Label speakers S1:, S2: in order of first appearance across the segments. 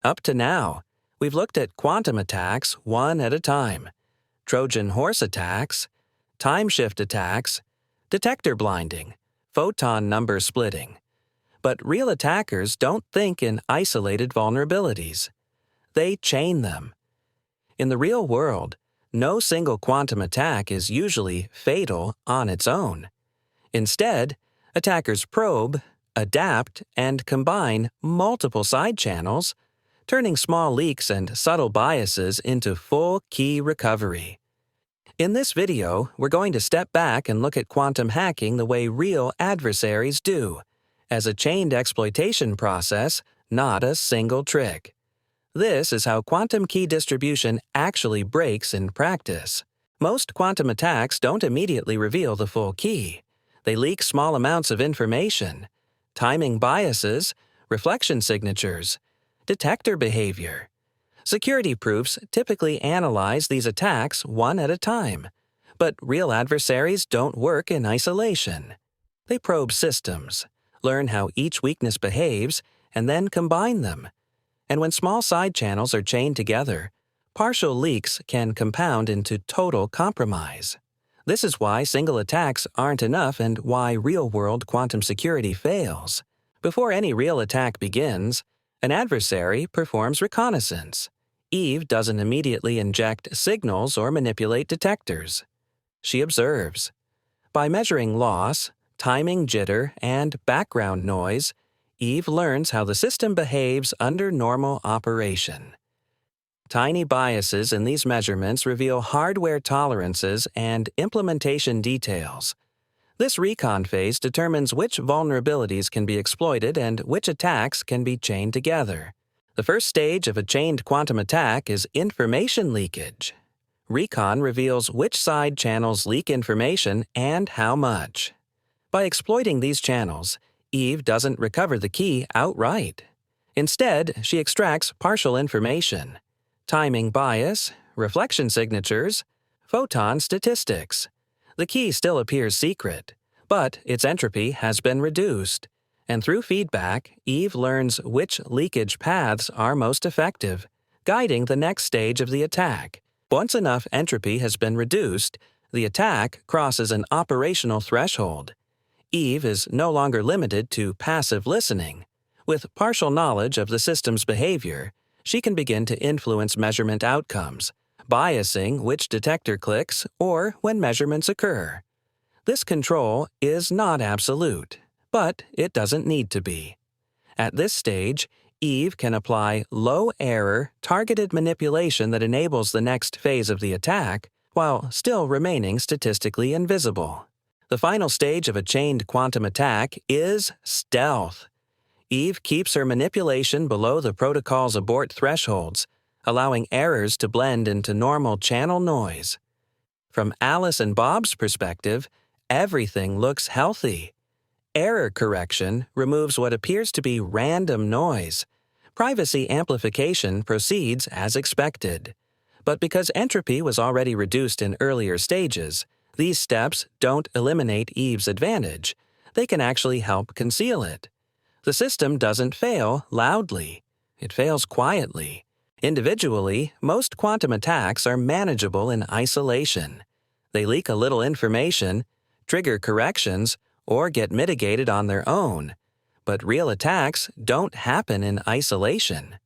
S1: Up to now, we've looked at quantum attacks one at a time, Trojan horse attacks, time shift attacks, detector blinding, photon number splitting. But real attackers don't think in isolated vulnerabilities. They chain them. In the real world, no single quantum attack is usually fatal on its own. Instead, attackers probe, adapt, and combine multiple side channels, turning small leaks and subtle biases into full key recovery. In this video, we're going to step back and look at quantum hacking the way real adversaries do, as a chained exploitation process, not a single trick. This is how quantum key distribution actually breaks in practice. Most quantum attacks don't immediately reveal the full key. They leak small amounts of information, timing biases, reflection signatures, detector behavior. Security proofs typically analyze these attacks one at a time, but real adversaries don't work in isolation. They probe systems, learn how each weakness behaves, and then combine them. And when small side channels are chained together, partial leaks can compound into total compromise. This is why single attacks aren't enough and why real-world quantum security fails. Before any real attack begins, an adversary performs reconnaissance. Eve doesn't immediately inject signals or manipulate detectors. She observes. By measuring loss, timing jitter, and background noise, Eve learns how the system behaves under normal operation. Tiny biases in these measurements reveal hardware tolerances and implementation details. This recon phase determines which vulnerabilities can be exploited and which attacks can be chained together. The first stage of a chained quantum attack is information leakage. Recon reveals which side channels leak information and how much. By exploiting these channels, Eve doesn't recover the key outright. Instead, she extracts partial information, timing bias, reflection signatures, photon statistics. The key still appears secret, but its entropy has been reduced, and through feedback, Eve learns which leakage paths are most effective, guiding the next stage of the attack. Once enough entropy has been reduced, the attack crosses an operational threshold. Eve is no longer limited to passive listening. With partial knowledge of the system's behavior, she can begin to influence measurement outcomes, biasing which detector clicks or when measurements occur. This control is not absolute, but it doesn't need to be. At this stage, Eve can apply low-error, targeted manipulation that enables the next phase of the attack while still remaining statistically invisible. The final stage of a chained quantum attack is stealth. Eve keeps her manipulation below the protocol's abort thresholds, allowing errors to blend into normal channel noise. From Alice and Bob's perspective, everything looks healthy. Error correction removes what appears to be random noise. Privacy amplification proceeds as expected. But because entropy was already reduced in earlier stages, these steps don't eliminate Eve's advantage. They can actually help conceal it. The system doesn't fail loudly. It fails quietly. Individually, most quantum attacks are manageable in isolation. They leak a little information, trigger corrections, or get mitigated on their own. But real attacks don't happen in isolation.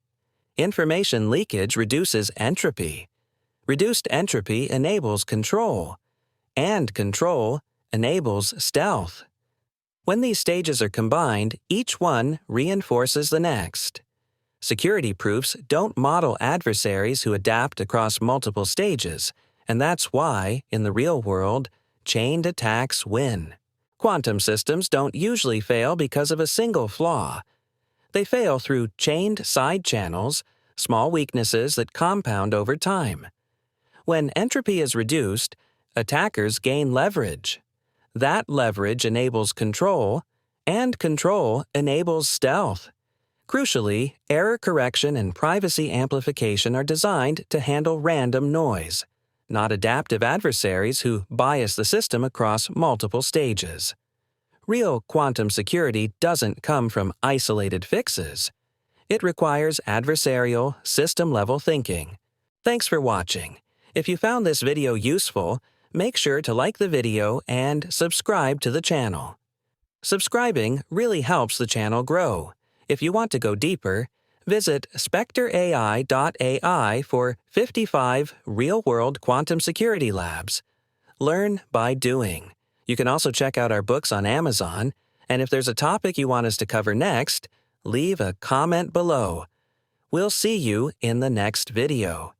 S1: Information leakage reduces entropy. Reduced entropy enables control, and control enables stealth. When these stages are combined, each one reinforces the next. Security proofs don't model adversaries who adapt across multiple stages, and that's why, in the real world, chained attacks win. Quantum systems don't usually fail because of a single flaw. They fail through chained side channels, small weaknesses that compound over time. When entropy is reduced, attackers gain leverage. That leverage enables control, and control enables stealth. Crucially, error correction and privacy amplification are designed to handle random noise, not adaptive adversaries who bias the system across multiple stages. Real quantum security doesn't come from isolated fixes. It requires adversarial, system-level thinking. Thanks for watching. If you found this video useful, make sure to like the video and subscribe to the channel. Subscribing really helps the channel grow. If you want to go deeper, visit spectreai.ai for 55 real-world quantum security labs. Learn by doing. You can also check out our books on Amazon, and if there's a topic you want us to cover next, leave a comment below. We'll see you in the next video.